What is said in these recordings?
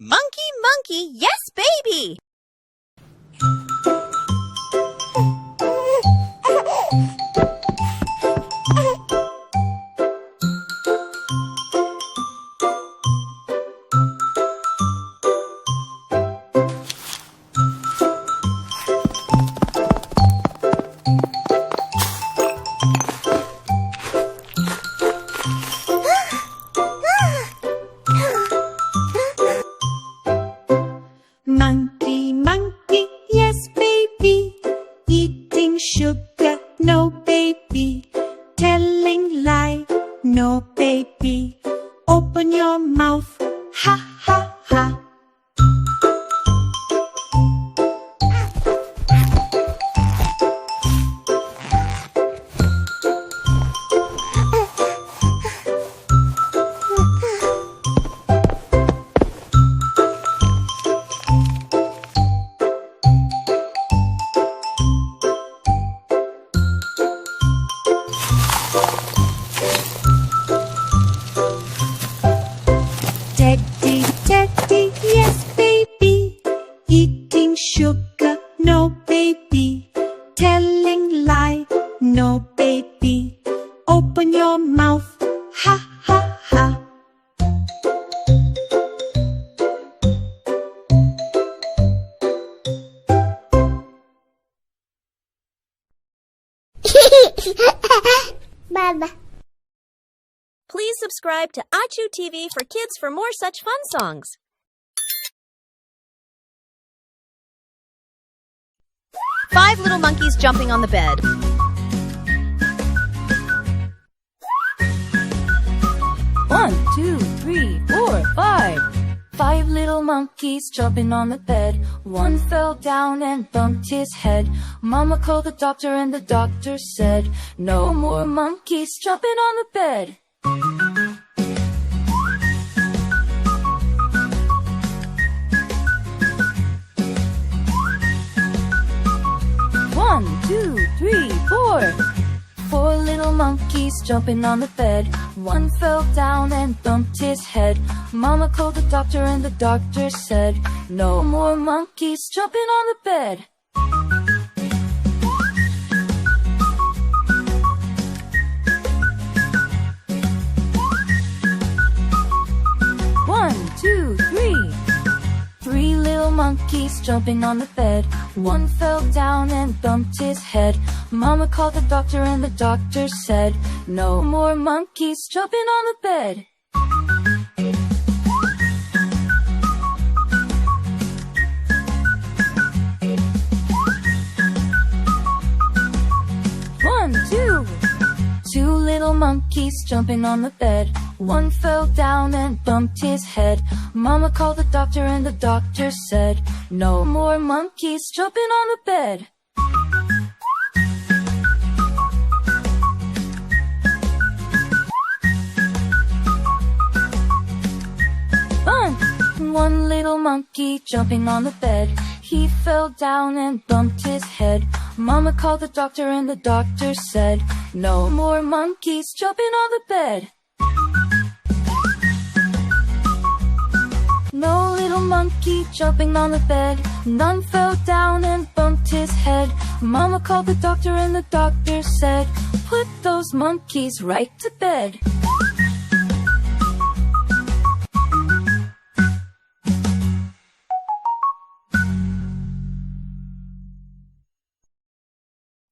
Monkey, monkey, yes, baby! Monkey, monkey, yes, baby. Eating sugar, no, baby. Telling lie, no, baby. Open your mouth, ha, ha, ha. Teddy, Teddy, yes, baby. Eating sugar, no, baby. Telling lie, no, baby. Open your mouth, ha, ha, ha. Baba. Please subscribe to AchuTV4Kids for more such fun songs. Five little monkeys jumping on the bed. One, two, three, four, five. Five little monkeys jumping on the bed. One fell down and bumped his head. Mama called the doctor and the doctor said, no more monkeys jumping on the bed. One, two, three, four. Four little monkeys jumping on the bed. One fell down and bumped his head. Mama called the doctor and the doctor said, no more monkeys jumping on the bed. One, two, three. Three little monkeys jumping on the bed. One fell down and bumped his head. Mama called the doctor and the doctor said, no more monkeys jumping on the bed. One, two. Two little monkeys jumping on the bed. One fell down and bumped his head. Mama called the doctor and the doctor said, no more monkeys jumping on the bed. One little monkey jumping on the bed. He fell down and bumped his head. Mama called the doctor and the doctor said, no more monkeys jumping on the bed. No little monkey jumping on the bed. None fell down and bumped his head. Mama called the doctor and the doctor said, put those monkeys right to bed.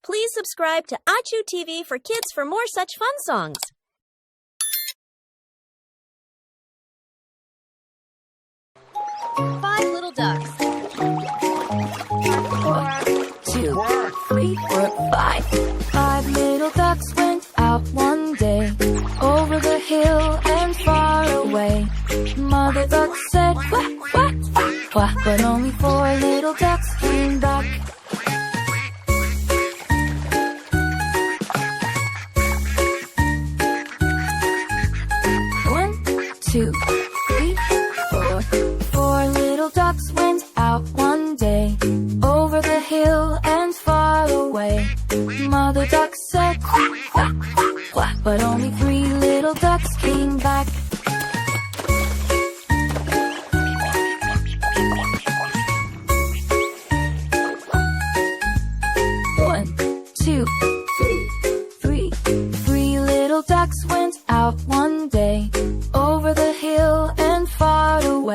Please subscribe to AchuTV4Kids for more such fun songs. Five little ducks. 2, 3, 4, 5. Five little ducks went out one day, over the hill and far away. Mother duck said, quack, quack, quack, quack, but only four little ducks came back. One, two, three, four. Four little ducks went out one day, over the hill and far away. Mother duck said, quack, quack, quack, quack, but only three little ducks came back.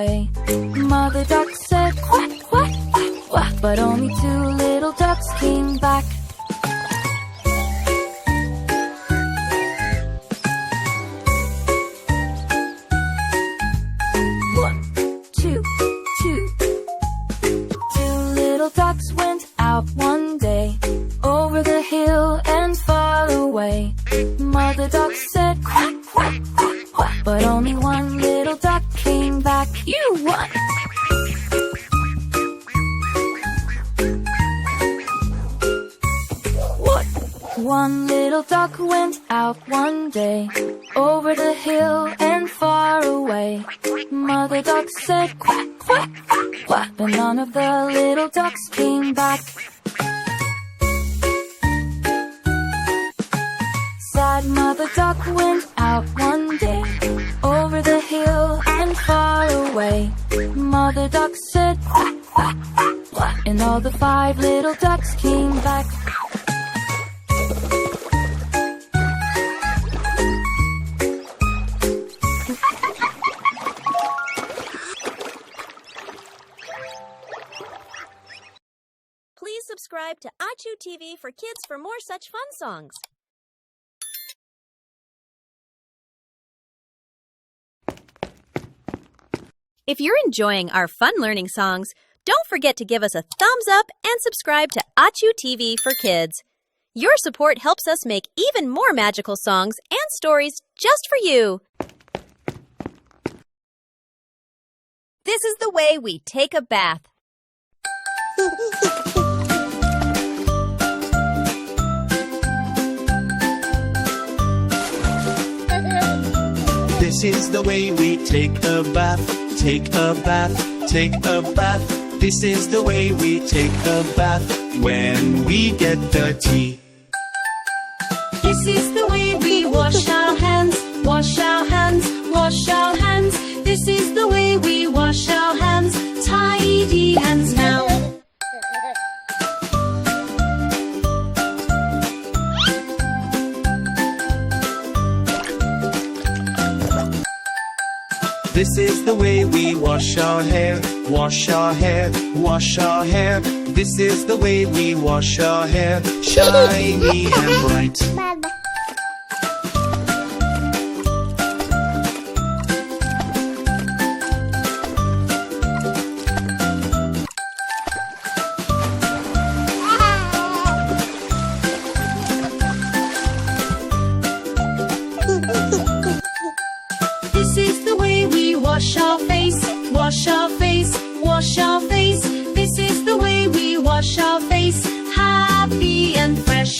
away. Mother duck said quack, quack, quack, quack, but only two little ducks came back. One, two, two. Two little ducks went out one day, over the hill and far away. Mother duck said quack, quack, quack, quack, but only one little duck came back. You won! What? One little duck went out one day, over the hill and far away. Mother duck said quack, quack, quack, quack, but none of the little ducks came back. Sad mother duck went out one day, over the hill and far away. Mother duck said quack, quack, quack, quack, and all the five little ducks came back. Please subscribe to AchuTV4Kids for more such fun songs. If you're enjoying our fun learning songs, don't forget to give us a thumbs up and subscribe to AchuTV4Kids. Your support helps us make even more magical songs and stories just for you. This is the way we take a bath. This is the way we take a bath, take a bath, take a bath. This is the way we take a bath when we get dirty. This is the way we wash our hands, wash our hands, wash our hands. This is the way we wash our hands, tidy hands now. This is the way we wash our hair, wash our hair, wash our hair. This is the way we wash our hair, shiny and bright. This is the way we wash our face, wash our face, wash our face. This is the way we wash our face, happy and fresh.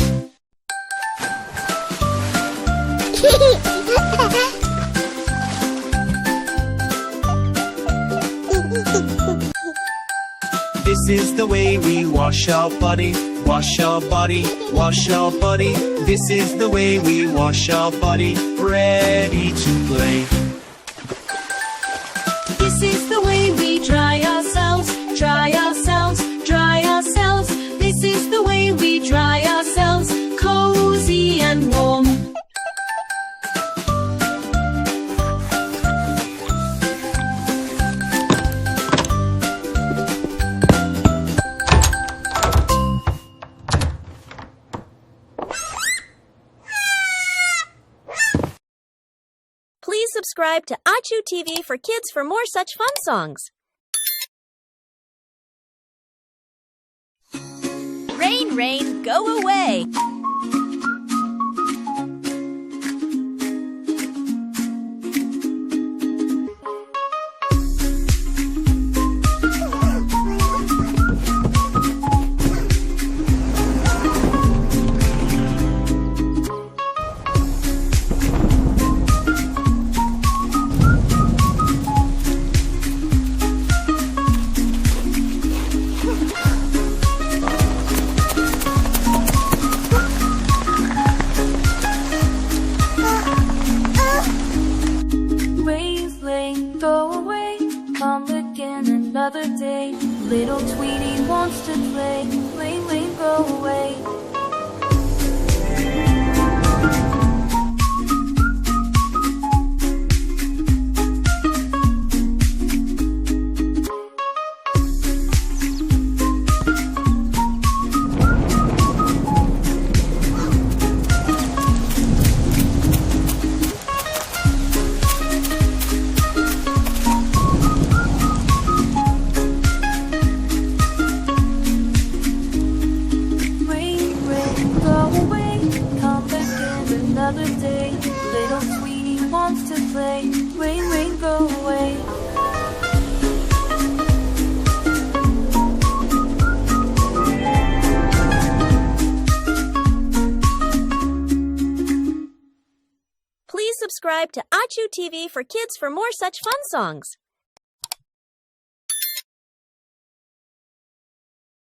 This is the way we wash our body, wash our body, wash our body. This is the way we wash our body, ready to play. This is the way we dry ourselves, dry ourselves, dry ourselves. This is the way we dry ourselves, cozy and warm. Please subscribe to AchuTV4Kids for more such fun songs. Rain, rain, go away. Another day, little Tweety wants to play. Rain, rain, go away. subscribe to AchuTV4Kids for more such fun songs.